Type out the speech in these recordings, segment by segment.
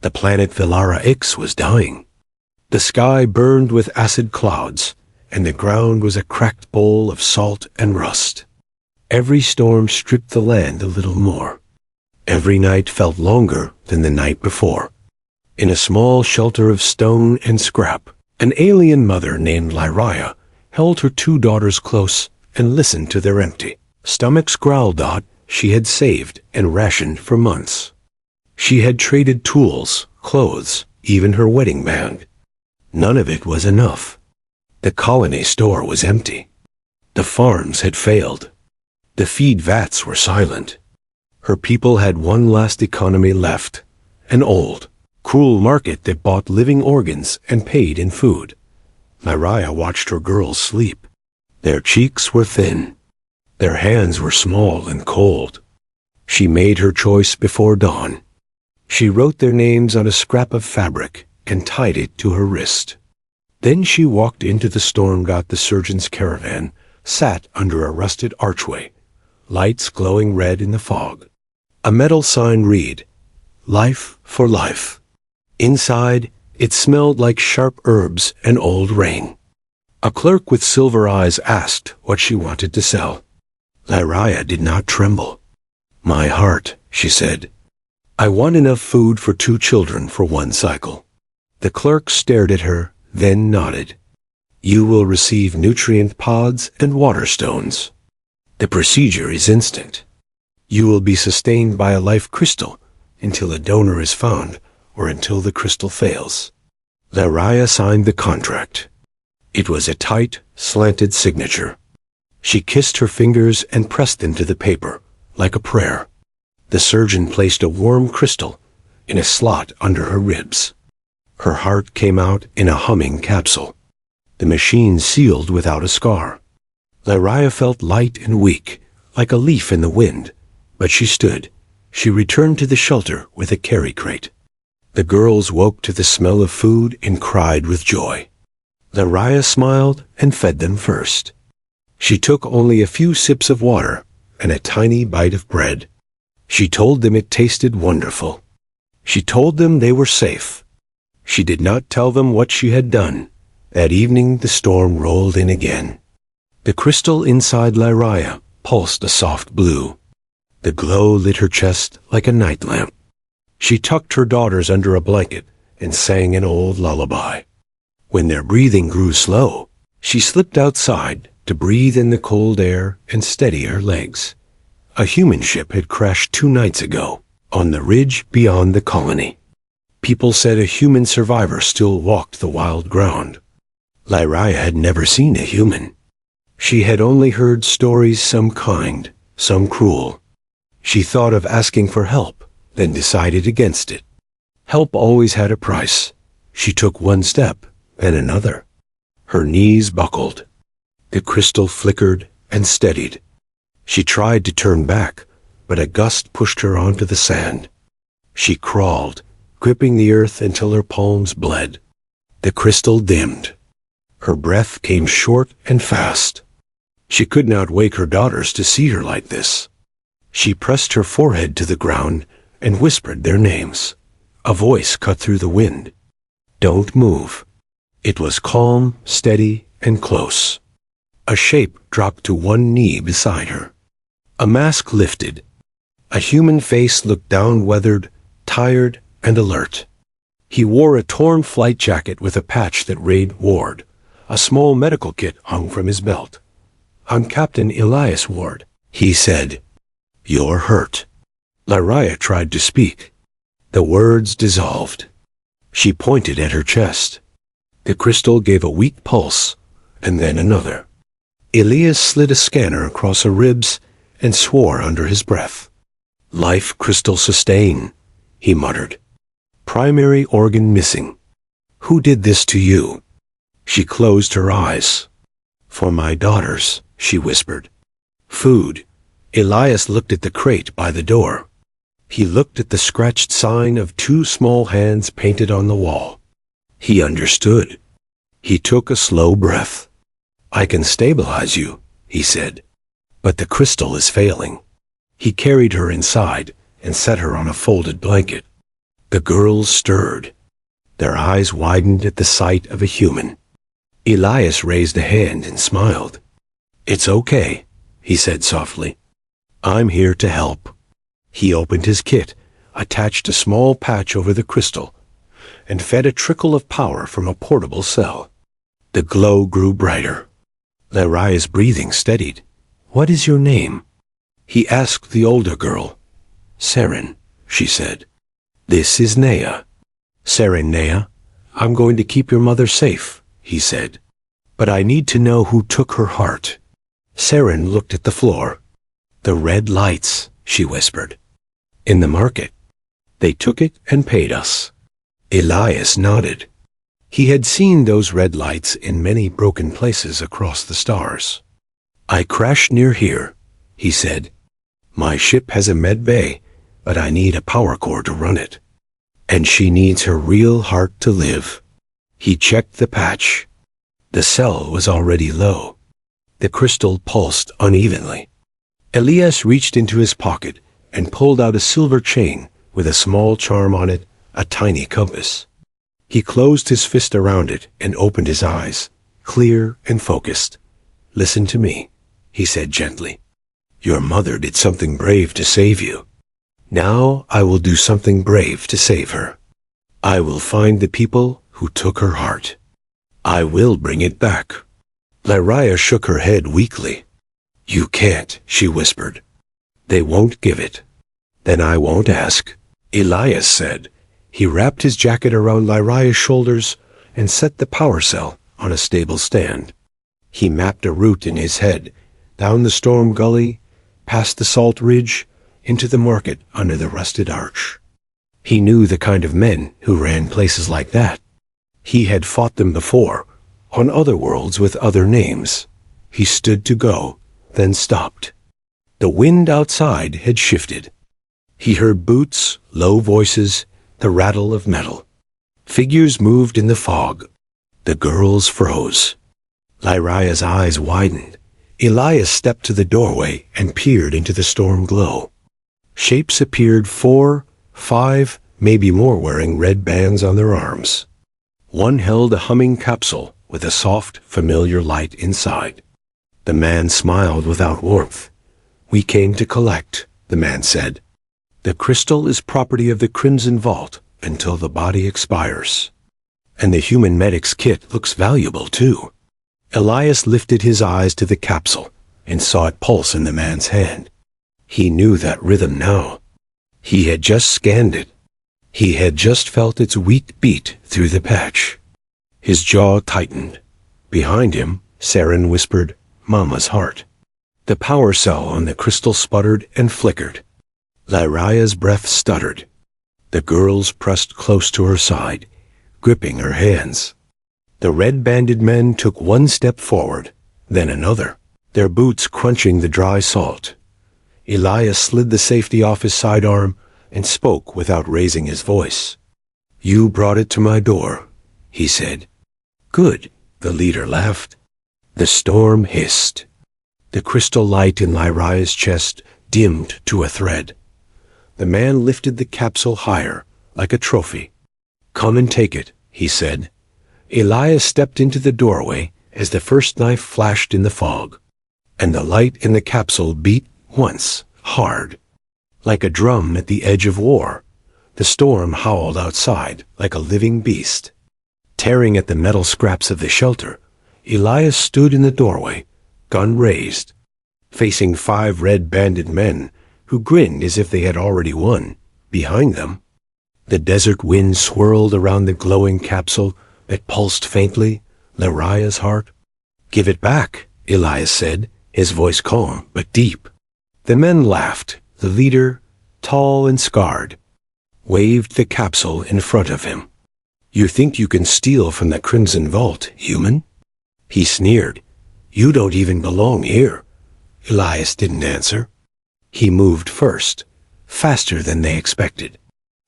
The planet Villara X was dying. The sky burned with acid clouds, and the ground was a cracked bowl of salt and rust. Every storm stripped the land a little more. Every night felt longer than the night before. In a small shelter of stone and scrap, an alien mother named Lyria held her 2 daughters close and listened to their empty stomachs growl. She had saved and rationed for months. She had traded tools, clothes, even her wedding band. None of it was enough. The colony store was empty. The farms had failed. The feed vats were silent. Her people had one last economy left, an old, cruel market that bought living organs and paid in food. Lyria watched her girls sleep. Their cheeks were thin. Their hands were small and cold. She made her choice before dawn. She wrote their names on a scrap of fabric and tied it to her wrist. Then she walked into the storm. The surgeon's caravan sat under a rusted archway, lights glowing red in the fog. A metal sign read, "Life for Life." Inside, it smelled like sharp herbs and old rain. A clerk with silver eyes asked what she wanted to sell. Lyria did not tremble. "My heart," she said. "I want enough food for 2 children for 1 cycle." The clerk stared at her, then nodded. "You will receive nutrient pods and water stones. The procedure is instant. You will be sustained by a life crystal until a donor is found or until the crystal fails." Lyria signed the contract. It was a tight, slanted signature. She kissed her fingers and pressed them to the paper, like a prayer. The surgeon placed a warm crystal in a slot under her ribs. Her heart came out in a humming capsule. The machine sealed without a scar. Lyria felt light and weak, like a leaf in the wind, but she stood. She returned to the shelter with a carry crate. The girls woke to the smell of food and cried with joy. Lyria smiled and fed them first. She took only a few sips of water and a tiny bite of bread. She told them it tasted wonderful. She told them they were safe. She did not tell them what she had done. That evening the storm rolled in again. The crystal inside Lyria pulsed a soft blue. The glow lit her chest like a night lamp. She tucked her daughters under a blanket and sang an old lullaby. When their breathing grew slow, she slipped outside to breathe in the cold air and steady her legs. A human ship had crashed 2 nights ago on the ridge beyond the colony. People said a human survivor still walked the wild ground. Lyria had never seen a human. She had only heard stories, some kind, some cruel. She thought of asking for help, then decided against it. Help always had a price. She took 1 step, then another. Her knees buckled. The crystal flickered and steadied. She tried to turn back, but a gust pushed her onto the sand. She crawled, gripping the earth until her palms bled. The crystal dimmed. Her breath came short and fast. She could not wake her daughters to see her like this. She pressed her forehead to the ground and whispered their names. A voice cut through the wind. "Don't move." It was calm, steady, and close. A shape dropped to 1 knee beside her. A mask lifted. A human face looked down, weathered, tired, and alert. He wore a torn flight jacket with a patch that read Ward. A small medical kit hung from his belt. "I'm Captain Elias Ward," he said. "You're hurt." Lyria tried to speak. The words dissolved. She pointed at her chest. The crystal gave a weak pulse, and then another. Elias slid a scanner across her ribs and swore under his breath. "Life crystal sustain," he muttered. "Primary organ missing. Who did this to you?" She closed her eyes. "For my daughters," she whispered. "Food." Elias looked at the crate by the door. He looked at the scratched sign of 2 small hands painted on the wall. He understood. He took a slow breath. "I can stabilize you," he said, "but the crystal is failing." He carried her inside and set her on a folded blanket. The girls stirred. Their eyes widened at the sight of a human. Elias raised a hand and smiled. "It's okay," he said softly. "I'm here to help." He opened his kit, attached a small patch over the crystal, and fed a trickle of power from a portable cell. The glow grew brighter. Laria's breathing steadied. "What is your name?" he asked the older girl. "Saren," she said. "This is Nea." "Saren, Nea, I'm going to keep your mother safe," he said. "But I need to know who took her heart." Saren looked at the floor. "The red lights," she whispered. "In the market. They took it and paid us." Elias nodded. He had seen those red lights in many broken places across the stars. "I crashed near here," he said. "My ship has a med bay, but I need a power core to run it. And she needs her real heart to live." He checked the patch. The cell was already low. The crystal pulsed unevenly. Elias reached into his pocket and pulled out a silver chain with a small charm on it, a tiny compass. He closed his fist around it and opened his eyes, clear and focused. "Listen to me," he said gently. "Your mother did something brave to save you. Now I will do something brave to save her. I will find the people who took her heart. I will bring it back." Laria shook her head weakly. "You can't," she whispered. "They won't give it." "Then I won't ask," Elias said. He wrapped his jacket around Laria's shoulders and set the power cell on a stable stand. He mapped a route in his head, down the storm gully, past the salt ridge, into the market under the rusted arch. He knew the kind of men who ran places like that. He had fought them before, on other worlds with other names. He stood to go, then stopped. The wind outside had shifted. He heard boots, low voices, the rattle of metal. Figures moved in the fog. The girls froze. Laria's eyes widened. Elias stepped to the doorway and peered into the storm glow. Shapes appeared, 4, 5, maybe more, wearing red bands on their arms. One held a humming capsule with a soft, familiar light inside. The man smiled without warmth. "We came to collect," the man said. "The crystal is property of the Crimson Vault until the body expires. And the human medic's kit looks valuable, too." Elias lifted his eyes to the capsule and saw it pulse in the man's hand. He knew that rhythm now. He had just scanned it. He had just felt its weak beat through the patch. His jaw tightened. Behind him, Saren whispered, "Mama's heart." The power cell on the crystal sputtered and flickered. Laria's breath stuttered. The girls pressed close to her side, gripping her hands. The red-banded men took one step forward, then another, their boots crunching the dry salt. Elias slid the safety off his sidearm and spoke without raising his voice. "You brought it to my door," he said. "Good," the leader laughed. The storm hissed. The crystal light in Laria's chest dimmed to a thread. The man lifted the capsule higher, like a trophy. "Come and take it," he said. Elias stepped into the doorway as the first knife flashed in the fog, and the light in the capsule beat once, hard. Like a drum at the edge of war, the storm howled outside like a living beast. Tearing at the metal scraps of the shelter, Elias stood in the doorway, gun raised, facing 5 red-banded men who grinned as if they had already won. Behind them, the desert wind swirled around the glowing capsule that pulsed faintly, Laria's heart. "Give it back," Elias said, his voice calm but deep. The men laughed. The leader, tall and scarred, waved the capsule in front of him. "You think you can steal from the Crimson Vault, human?" He sneered. "You don't even belong here." Elias didn't answer. He moved first, faster than they expected.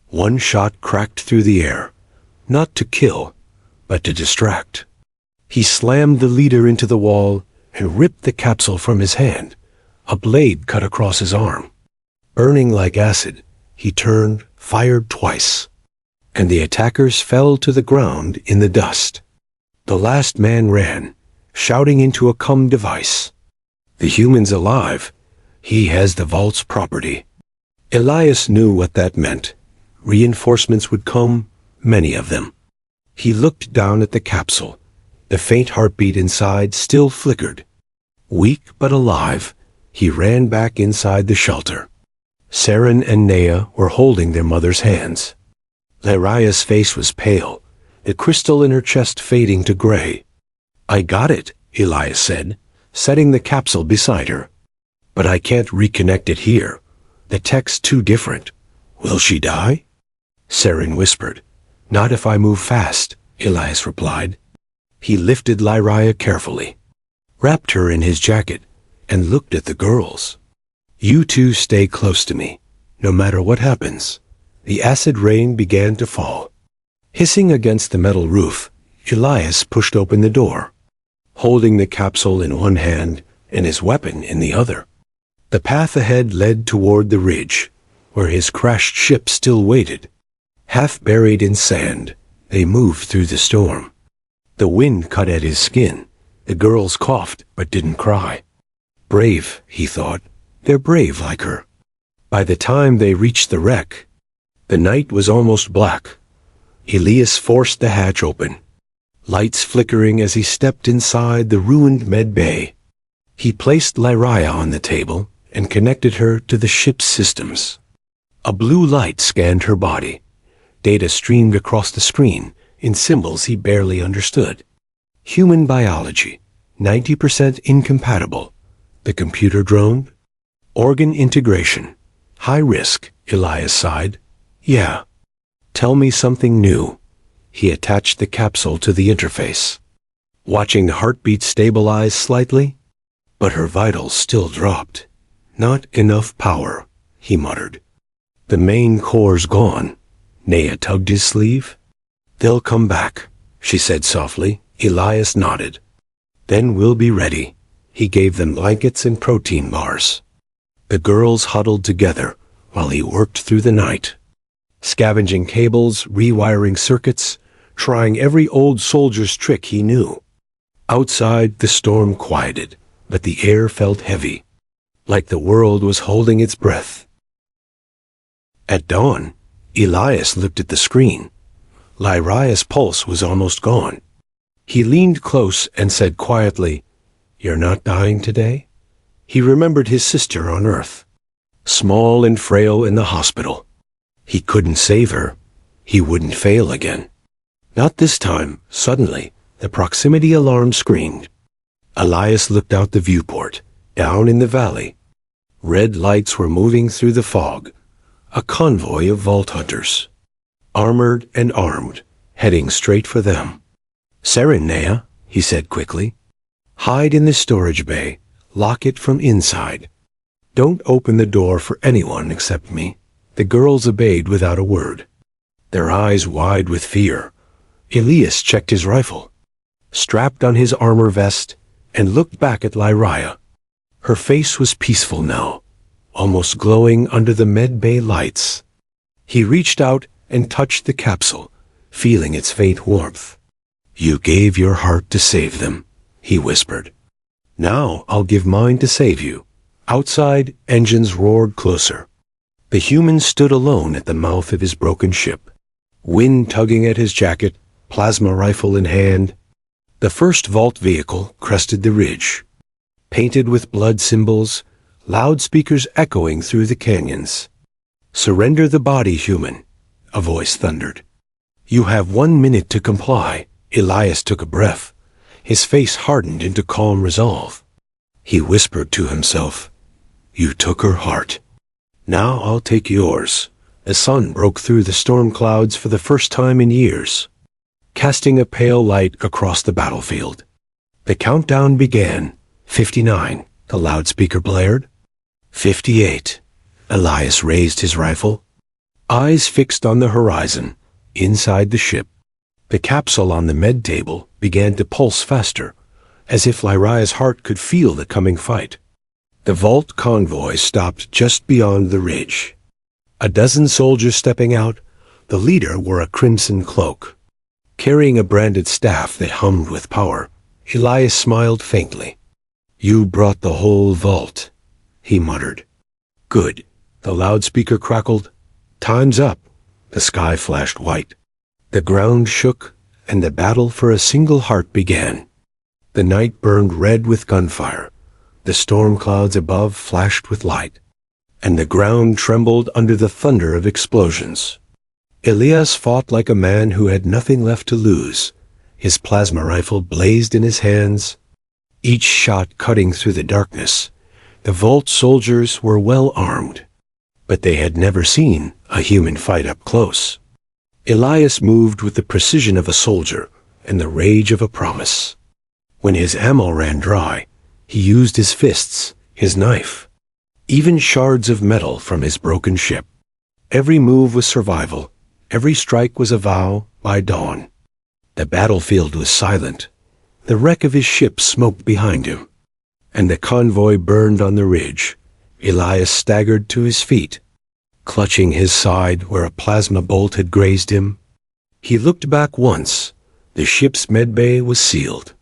One shot cracked through the air, not to kill, but to distract. He slammed the leader into the wall and ripped the capsule from his hand. A blade cut across his arm. Burning like acid, he turned, fired twice. and the attackers fell to the ground in the dust. The last man ran, shouting into a comm device. "The human's alive. He has the vault's property." Elias knew what that meant. Reinforcements would come, many of them. He looked down at the capsule. The faint heartbeat inside still flickered. Weak but alive, he ran back inside the shelter. Saren and Nea were holding their mother's hands. Lyraya's face was pale, the crystal in her chest fading to gray. "I got it," Elias said, setting the capsule beside her. "But I can't reconnect it here. The tech's too different. Will she die?" Saren whispered. "Not if I move fast," Elias replied. He lifted Lyraya carefully, wrapped her in his jacket, and looked at the girls. "You two stay close to me, no matter what happens." The acid rain began to fall. Hissing against the metal roof, Elias pushed open the door, holding the capsule in one hand and his weapon in the other. The path ahead led toward the ridge, where his crashed ship still waited. Half buried in sand, they moved through the storm. The wind cut at his skin. The girls coughed but didn't cry. Brave, he thought. They're brave like her. By the time they reached the wreck, the night was almost black. Elias forced the hatch open, lights flickering as he stepped inside the ruined med bay. He placed Lyraya on the table and connected her to the ship's systems. A blue light scanned her body. Data streamed across the screen in symbols he barely understood. Human biology, 90% incompatible. The computer droned. Organ integration, high risk, Elias sighed. Yeah. Tell me something new. He attached the capsule to the interface, watching the heartbeat stabilize slightly, but her vitals still dropped. Not enough power, he muttered. The main core's gone. Nea tugged his sleeve. They'll come back, she said softly. Elias nodded. Then we'll be ready. He gave them blankets and protein bars. The girls huddled together while he worked through the night, scavenging cables, rewiring circuits, trying every old soldier's trick he knew. Outside, the storm quieted, but the air felt heavy, like the world was holding its breath. At dawn, Elias looked at the screen. Lyraya's pulse was almost gone. He leaned close and said quietly, "You're not dying today?" He remembered his sister on Earth, small and frail in the hospital. He couldn't save her. He wouldn't fail again. Not this time. Suddenly, the proximity alarm screamed. Elias looked out the viewport. Down in the valley, red lights were moving through the fog. A convoy of vault hunters, armored and armed, heading straight for them. "Saren, Nea," he said quickly. "Hide in the storage bay. Lock it from inside. Don't open the door for anyone except me." The girls obeyed without a word, their eyes wide with fear. Elias checked his rifle, strapped on his armor vest, and looked back at Lyraya. Her face was peaceful now, almost glowing under the med bay lights. He reached out and touched the capsule, feeling its faint warmth. "You gave your heart to save them," he whispered. "Now I'll give mine to save you." Outside, engines roared closer. The human stood alone at the mouth of his broken ship, wind tugging at his jacket, plasma rifle in hand. The first vault vehicle crested the ridge, painted with blood symbols, loudspeakers echoing through the canyons. "Surrender the body, human," a voice thundered. "You have 1 minute to comply." Elias took a breath. His face hardened into calm resolve. He whispered to himself, "You took her heart. Now I'll take yours." The sun broke through the storm clouds for the first time in years, casting a pale light across the battlefield. The countdown began. 59, the loudspeaker blared. 58. Elias raised his rifle, eyes fixed on the horizon, inside the ship. The capsule on the med table began to pulse faster, as if Lyraya's heart could feel the coming fight. The vault convoy stopped just beyond the ridge. A dozen soldiers stepping out, The leader wore a crimson cloak. Carrying a branded staff that hummed with power, Elias smiled faintly. "You brought the whole vault," he muttered. "Good," the loudspeaker crackled. "Time's up." The sky flashed white. The ground shook, and the battle for a single heart began. The night burned red with gunfire. The storm clouds above flashed with light, and the ground trembled under the thunder of explosions. Elias fought like a man who had nothing left to lose. His plasma rifle blazed in his hands, each shot cutting through the darkness. The vault soldiers were well armed, but they had never seen a human fight up close. Elias moved with the precision of a soldier and the rage of a promise. When his ammo ran dry, he used his fists, his knife, even shards of metal from his broken ship. Every move was survival. Every strike was a vow by dawn. The battlefield was silent. The wreck of his ship smoked behind him, and the convoy burned on the ridge. Elias staggered to his feet, clutching his side where a plasma bolt had grazed him. He looked back once. The ship's medbay was sealed.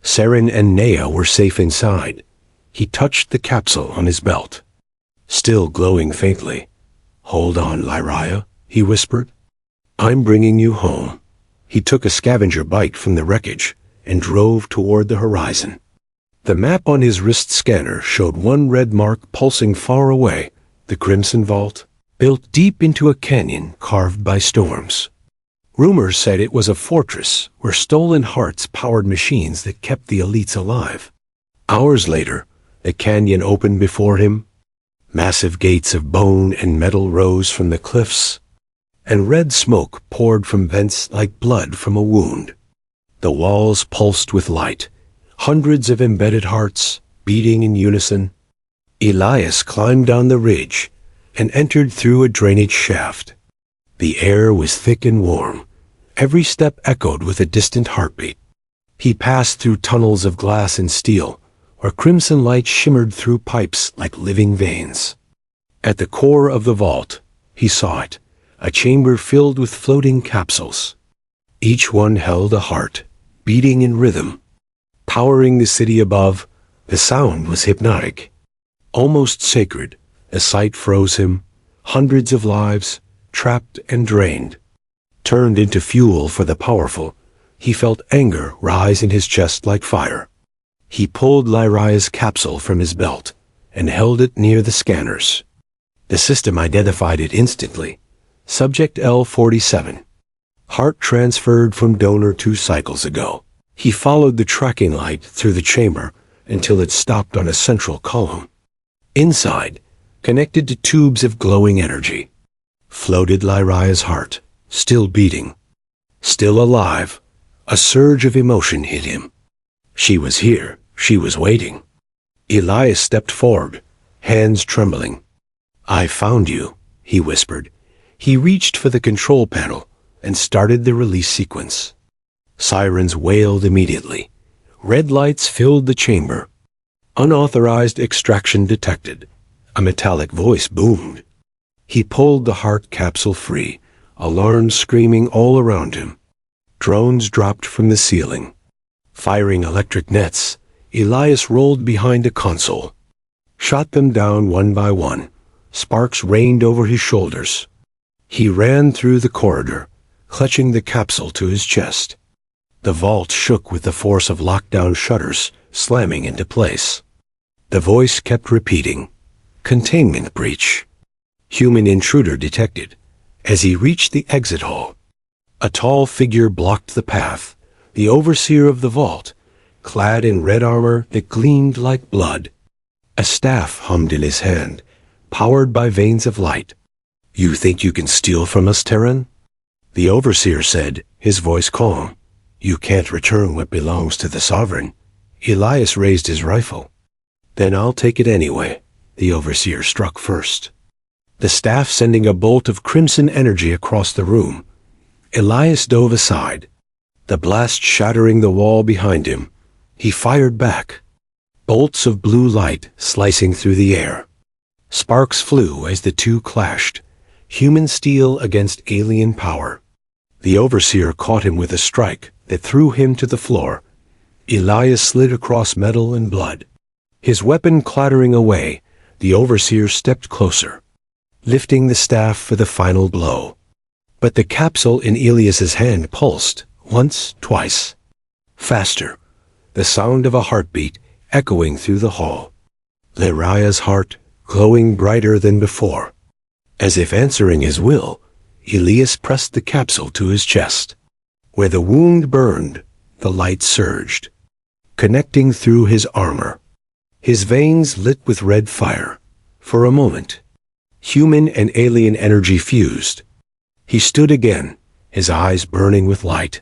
Saren and Nea were safe inside. He touched the capsule on his belt, still glowing faintly. "Hold on, Lyria," he whispered. "I'm bringing you home." He took a scavenger bite from the wreckage and drove toward the horizon. The map on his wrist scanner showed one red mark pulsing far away, the Crimson Vault, built deep into a canyon carved by storms. Rumors said it was a fortress where stolen hearts powered machines that kept the elites alive. Hours later, the canyon opened before him. Massive gates of bone and metal rose from the cliffs, and red smoke poured from vents like blood from a wound. The walls pulsed with light, hundreds of embedded hearts beating in unison. Elias climbed down the ridge and entered through a drainage shaft. The air was thick and warm. Every step echoed with a distant heartbeat. He passed through tunnels of glass and steel, where crimson light shimmered through pipes like living veins. At the core of the vault, he saw it, a chamber filled with floating capsules. Each one held a heart, beating in rhythm, powering the city above. The sound was hypnotic, almost sacred. A sight froze him. Hundreds of lives, trapped and drained, turned into fuel for the powerful. He felt anger rise in his chest like fire. He pulled Lyria's capsule from his belt and held it near the scanners. The system identified it instantly. Subject L47. Heart transferred from donor 2 cycles ago. He followed the tracking light through the chamber until it stopped on a central column. Inside, connected to tubes of glowing energy, floated Lyria's heart, still beating, still alive. A surge of emotion hit him. She was here. She was waiting. Elias stepped forward, hands trembling. "I found you," he whispered. He reached for the control panel and started the release sequence. Sirens wailed immediately. Red lights filled the chamber. Unauthorized extraction detected. A metallic voice boomed. He pulled the heart capsule free, alarms screaming all around him. Drones dropped from the ceiling, firing electric nets. Elias rolled behind a console, shot them down one by one. Sparks rained over his shoulders. He ran through the corridor, clutching the capsule to his chest. The vault shook with the force of lockdown shutters slamming into place. The voice kept repeating, "Containment breach. Human intruder detected." As he reached the exit hall, a tall figure blocked the path, the overseer of the vault, clad in red armor that gleamed like blood. A staff hummed in his hand, powered by veins of light. "You think you can steal from us, Terran?" The overseer said, his voice calm. "You can't return what belongs to the sovereign." Elias raised his rifle. "Then I'll take it anyway." The overseer struck first, the staff sending a bolt of crimson energy across the room. Elias dove aside, the blast shattering the wall behind him. He fired back, bolts of blue light slicing through the air. Sparks flew as the two clashed, Human steel against alien power. The overseer caught him with a strike that threw him to the floor. Elias slid across metal and blood. His weapon clattering away, the overseer stepped closer, lifting the staff for the final blow. But the capsule in Elias's hand pulsed, once, twice. Faster, the sound of a heartbeat echoing through the hall. Leraya's heart glowing brighter than before. As if answering his will, Elias pressed the capsule to his chest. Where the wound burned, the light surged, connecting through his armor. His veins lit with red fire. For a moment, human and alien energy fused. He stood again, his eyes burning with light,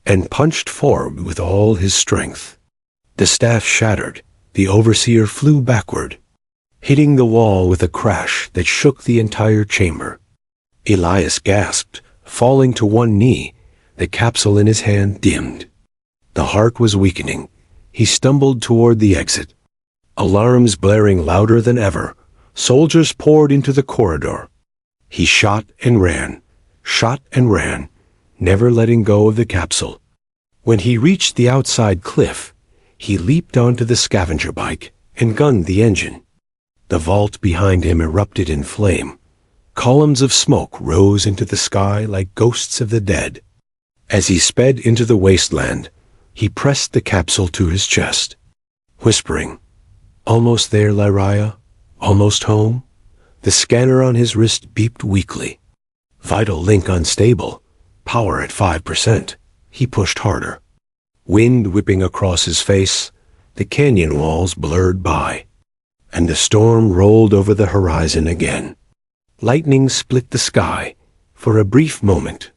and punched forward with all his strength. The staff shattered. The overseer flew backward, hitting the wall with a crash that shook the entire chamber. Elias gasped, falling to one knee, the capsule in his hand dimmed. The heart was weakening. He stumbled toward the exit. Alarms blaring louder than ever, soldiers poured into the corridor. He shot and ran, never letting go of the capsule. When he reached the outside cliff, he leaped onto the scavenger bike and gunned the engine. The vault behind him erupted in flame. Columns of smoke rose into the sky like ghosts of the dead. As he sped into the wasteland, he pressed the capsule to his chest, whispering, "Almost there, Lyraya. Almost home." The scanner on his wrist beeped weakly. Vital link unstable. Power at 5%. He pushed harder. Wind whipping across his face, the canyon walls blurred by, and the storm rolled over the horizon again. Lightning split the sky. For a brief moment,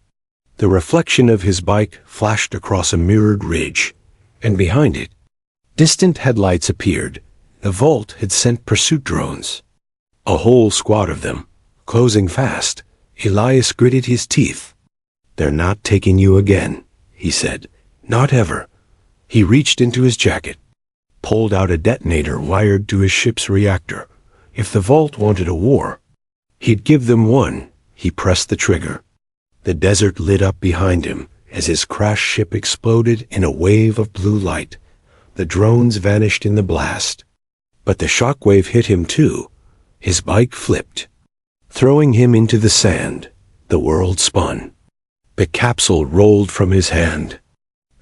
the reflection of his bike flashed across a mirrored ridge, and behind it, distant headlights appeared. The vault had sent pursuit drones. A whole squad of them, closing fast. Elias gritted his teeth. "They're not taking you again," he said. "Not ever." He reached into his jacket, pulled out a detonator wired to his ship's reactor. If the vault wanted a war, he'd give them one. He pressed the trigger. The desert lit up behind him as his crash ship exploded in a wave of blue light. The drones vanished in the blast. But the shockwave hit him too. His bike flipped, throwing him into the sand. The world spun. The capsule rolled from his hand,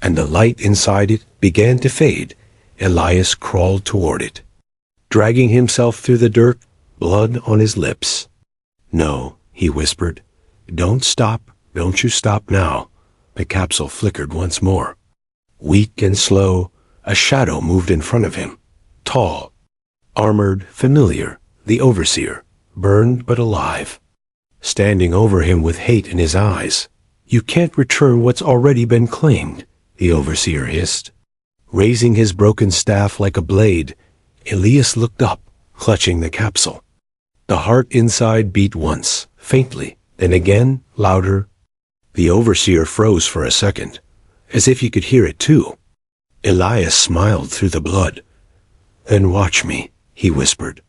and the light inside it began to fade. Elias crawled toward it, dragging himself through the dirt, blood on his lips. "No," he whispered. "Don't stop. Don't you stop now." The capsule flickered once more. Weak and slow, a shadow moved in front of him. Tall, armored, familiar. The overseer, burned but alive, standing over him with hate in his eyes. "You can't return what's already been claimed," the overseer hissed. Raising his broken staff like a blade, Elias looked up, clutching the capsule. The heart inside beat once, faintly, then again, louder. The overseer froze for a second, as if he could hear it too. Elias smiled through the blood. "Then watch me," he whispered.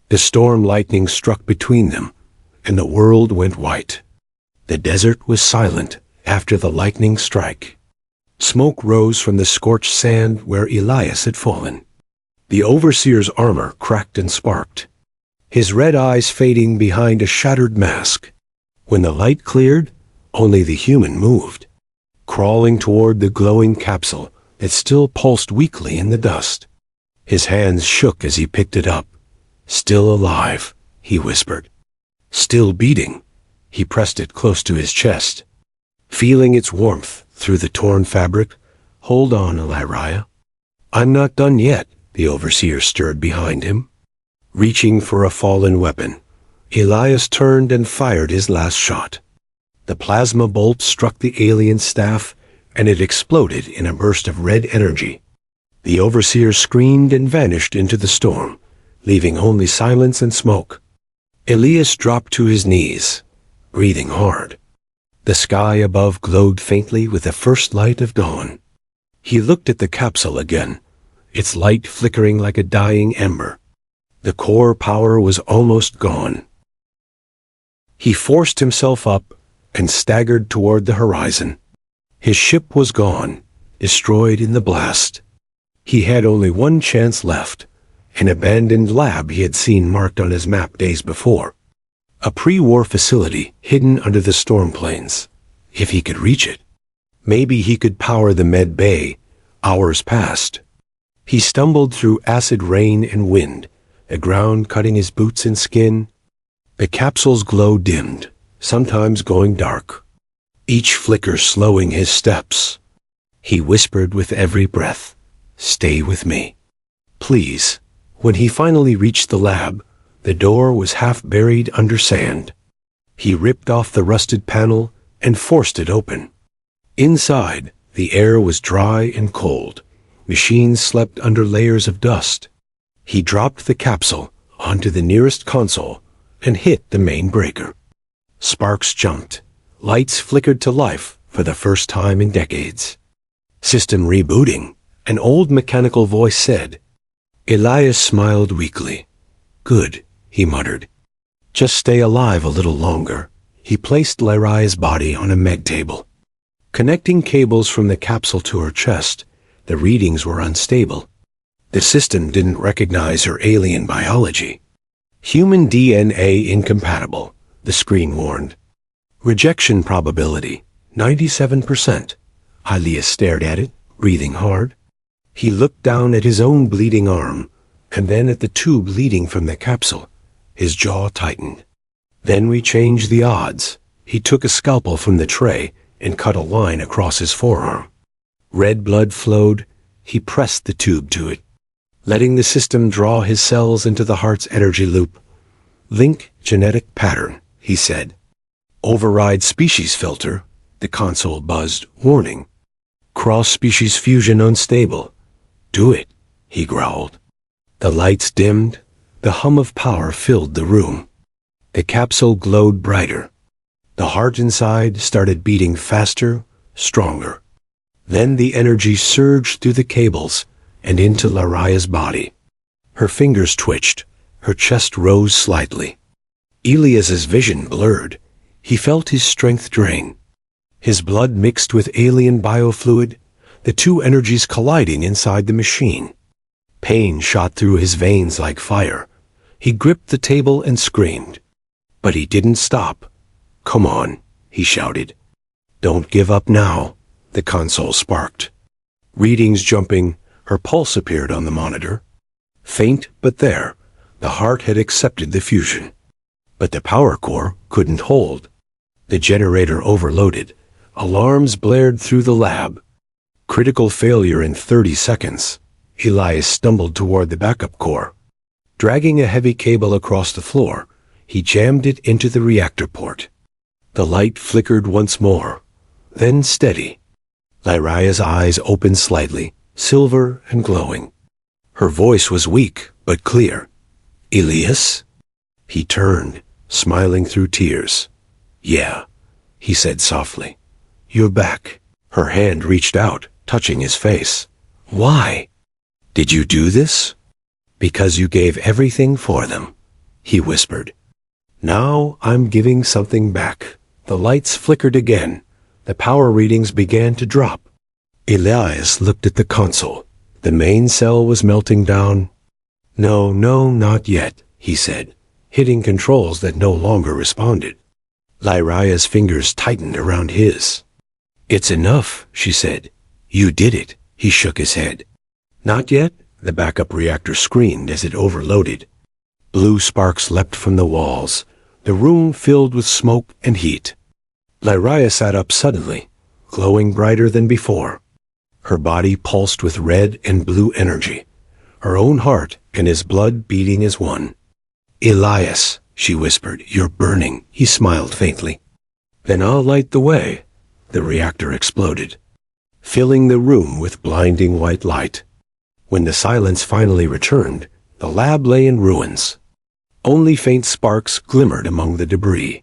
The storm lightning struck between them, and the world went white. The desert was silent after the lightning strike. Smoke rose from the scorched sand where Elias had fallen. The overseer's armor cracked and sparked, his red eyes fading behind a shattered mask. When the light cleared, only the human moved, crawling toward the glowing capsule that still pulsed weakly in the dust. His hands shook as he picked it up. "Still alive," he whispered. "Still beating." He pressed it close to his chest, feeling its warmth through the torn fabric. "Hold on, Lyraya." "I'm not done yet," the overseer stirred behind him. Reaching for a fallen weapon, Elias turned and fired his last shot. The plasma bolt struck the alien staff, and it exploded in a burst of red energy. The overseer screamed and vanished into the storm, leaving only silence and smoke. Elias dropped to his knees, breathing hard. The sky above glowed faintly with the first light of dawn. He looked at the capsule again, its light flickering like a dying ember. The core power was almost gone. He forced himself up and staggered toward the horizon. His ship was gone, destroyed in the blast. He had only one chance left, an abandoned lab he had seen marked on his map days before. A pre-war facility hidden under the storm plains. If he could reach it, maybe he could power the med bay. Hours passed. He stumbled through acid rain and wind, the ground cutting his boots and skin. The capsule's glow dimmed, sometimes going dark, each flicker slowing his steps. He whispered with every breath, "Stay with me, please." When he finally reached the lab, the door was half buried under sand. He ripped off the rusted panel and forced it open. Inside, the air was dry and cold. Machines slept under layers of dust. He dropped the capsule onto the nearest console and hit the main breaker. Sparks jumped. Lights flickered to life for the first time in decades. "System rebooting," an old mechanical voice said. Elias smiled weakly. "Good," he muttered. "Just stay alive a little longer." He placed Lyraya's body on a med table. Connecting cables from the capsule to her chest, the readings were unstable. The system didn't recognize her alien biology. "Human DNA incompatible," the screen warned. "Rejection probability, 97%. Elias stared at it, breathing hard. He looked down at his own bleeding arm, and then at the tube leading from the capsule. His jaw tightened. "Then we changed the odds." He took a scalpel from the tray and cut a line across his forearm. Red blood flowed. He pressed the tube to it, letting the system draw his cells into the heart's energy loop. "Link genetic pattern," he said. "Override species filter," the console buzzed, warning. "Cross-species fusion unstable." "Do it," he growled. The lights dimmed. The hum of power filled the room. The capsule glowed brighter. The heart inside started beating faster, stronger. Then the energy surged through the cables and into Lyraya's body. Her fingers twitched. Her chest rose slightly. Elias's vision blurred. He felt his strength drain. His blood mixed with alien biofluid, the two energies colliding inside the machine. Pain shot through his veins like fire. He gripped the table and screamed. But he didn't stop. "Come on," he shouted. "Don't give up now." The console sparked. Readings jumping, her pulse appeared on the monitor. Faint, but there. The heart had accepted the fusion. But the power core couldn't hold. The generator overloaded. Alarms blared through the lab. Critical failure in 30 seconds. Elias stumbled toward the backup core. Dragging a heavy cable across the floor, he jammed it into the reactor port. The light flickered once more, then steady. Lyraya's eyes opened slightly, silver and glowing. Her voice was weak but clear. "Elias?" He turned, smiling through tears. "Yeah," he said softly. "You're back." Her hand reached out, touching his face. "Why? Did you do this?" "Because you gave everything for them," he whispered. "Now I'm giving something back." The lights flickered again. The power readings began to drop. Elias looked at the console. The main cell was melting down. "No, not yet," he said, hitting controls that no longer responded. Lyraya's fingers tightened around his. "It's enough," she said. "You did it." He shook his head. "Not yet," the backup reactor screamed as it overloaded. Blue sparks leapt from the walls, the room filled with smoke and heat. Lyraya sat up suddenly, glowing brighter than before. Her body pulsed with red and blue energy, her own heart and his blood beating as one. "Elias," she whispered, "you're burning." He smiled faintly. "Then I'll light the way." The reactor exploded, filling the room with blinding white light. When the silence finally returned, the lab lay in ruins. Only faint sparks glimmered among the debris.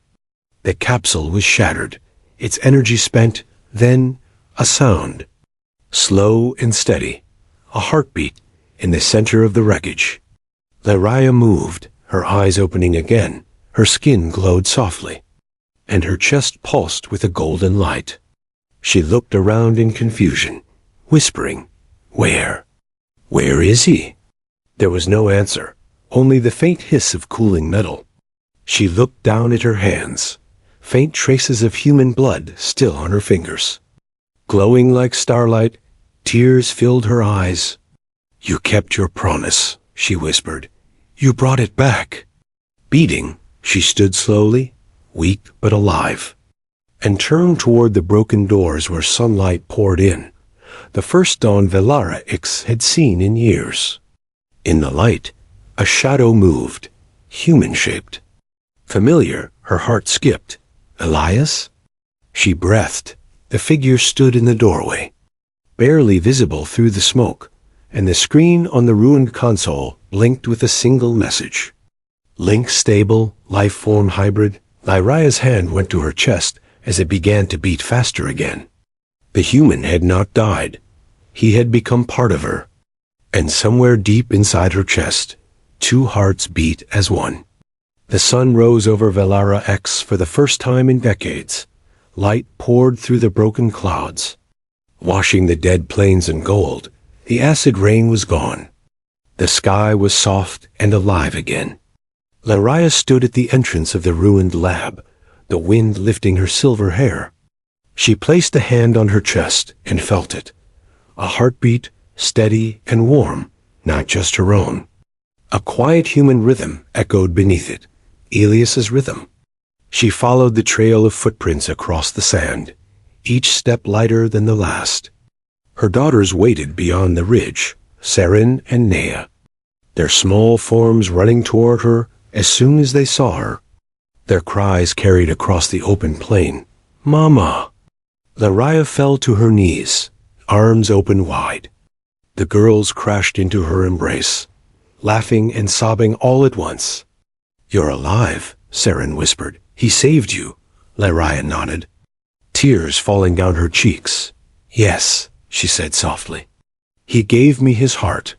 The capsule was shattered, its energy spent, then a sound. Slow and steady, a heartbeat in the center of the wreckage. Lyraya moved, her eyes opening again. Her skin glowed softly. and her chest pulsed with a golden light. She looked around in confusion, whispering, "Where? Where is he?" There was no answer, only the faint hiss of cooling metal. She looked down at her hands, faint traces of human blood still on her fingers. Glowing like starlight, tears filled her eyes. "You kept your promise," she whispered. "You brought it back." Beating, she stood slowly, weak but alive, and turned toward the broken doors where sunlight poured in, the first dawn Velara X had seen in years. In the light, a shadow moved, human-shaped. Familiar, her heart skipped. Elias? She breathed. The figure stood in the doorway, barely visible through the smoke, and the screen on the ruined console blinked with a single message. Link stable, life form hybrid. Lyraya's hand went to her chest as it began to beat faster again. The human had not died. He had become part of her. And somewhere deep inside her chest, two hearts beat as one. The sun rose over Velara X for the first time in decades. Light poured through the broken clouds, washing the dead plains in gold. The acid rain was gone. The sky was soft and alive again. Lyraya stood at the entrance of the ruined lab, the wind lifting her silver hair. She placed a hand on her chest and felt it. A heartbeat, steady and warm, not just her own. A quiet human rhythm echoed beneath it, Elias's rhythm. She followed the trail of footprints across the sand, each step lighter than the last. Her daughters waited beyond the ridge, Saren and Nea, their small forms running toward her as soon as they saw her. Their cries carried across the open plain. "Mama!" Lyraya fell to her knees, arms open wide. The girls crashed into her embrace, laughing and sobbing all at once. "You're alive," Saren whispered. "He saved you." Lyraya nodded, tears falling down her cheeks. "Yes," she said softly. "He gave me his heart."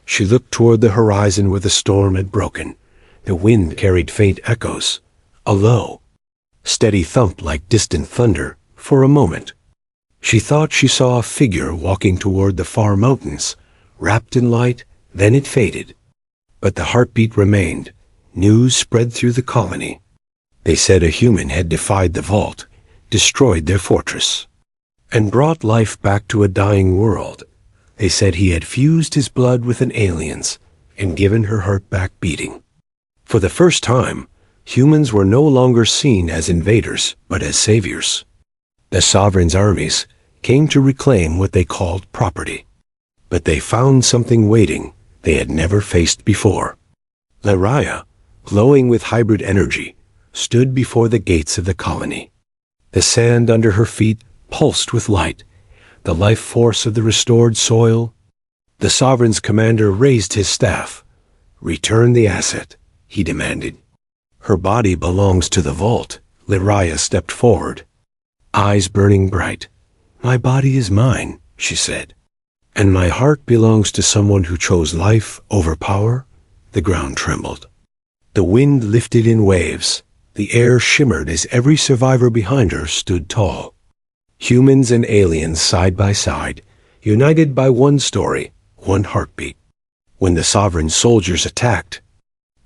She looked toward the horizon where the storm had broken. The wind carried faint echoes, a low, steady thump like distant thunder. For a moment, she thought she saw a figure walking toward the far mountains, wrapped in light. Then it faded. But the heartbeat remained. News spread through the colony. They said a human had defied the vault, destroyed their fortress, and brought life back to a dying world. They said he had fused his blood with an alien's and given her heart back beating. For the first time, humans were no longer seen as invaders, but as saviors. The Sovereign's armies came to reclaim what they called property. But they found something waiting they had never faced before. Lyraya, glowing with hybrid energy, stood before the gates of the colony. The sand under her feet pulsed with light, the life force of the restored soil. The Sovereign's commander raised his staff. "Return the asset," he demanded. "Her body belongs to the vault." Lyraya stepped forward, eyes burning bright. "My body is mine," she said. "And my heart belongs to someone who chose life over power." The ground trembled. The wind lifted in waves. The air shimmered as every survivor behind her stood tall. Humans and aliens side by side, united by one story, one heartbeat. When the Sovereign soldiers attacked,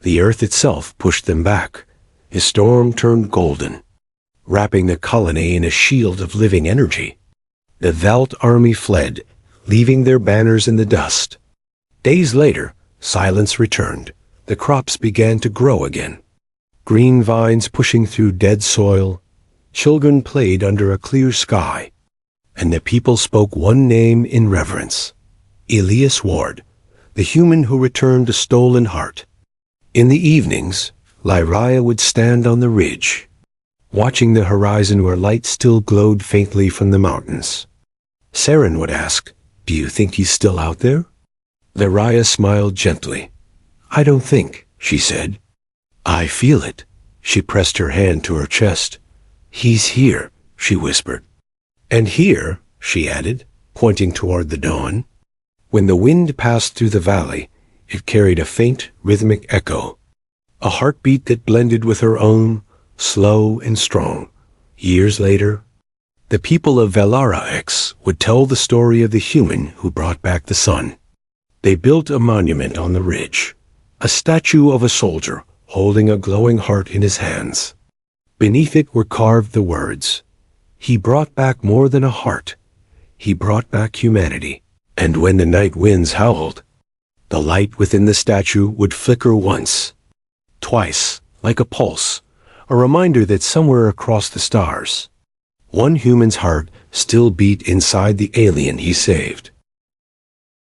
the earth itself pushed them back. A storm turned golden, wrapping the colony in a shield of living energy. The Valt army fled, leaving their banners in the dust. Days later, silence returned. The crops began to grow again. Green vines pushing through dead soil. Children played under a clear sky. And the people spoke one name in reverence. Elias Ward, the human who returned a stolen heart. In the evenings, Lyraya would stand on the ridge, watching the horizon where light still glowed faintly from the mountains. Saren would ask, "Do you think he's still out there?" Lyraya smiled gently. "I don't think," she said. "I feel it." She pressed her hand to her chest. "He's here," she whispered. "And here," she added, pointing toward the dawn. When the wind passed through the valley, it carried a faint, rhythmic echo, a heartbeat that blended with her own, slow and strong. Years later, the people of Velara X would tell the story of the human who brought back the sun. They built a monument on the ridge, a statue of a soldier holding a glowing heart in his hands. Beneath it were carved the words, "He brought back more than a heart. He brought back humanity." And when the night winds howled, the light within the statue would flicker once, twice, like a pulse, a reminder that somewhere across the stars, one human's heart still beat inside the alien he saved.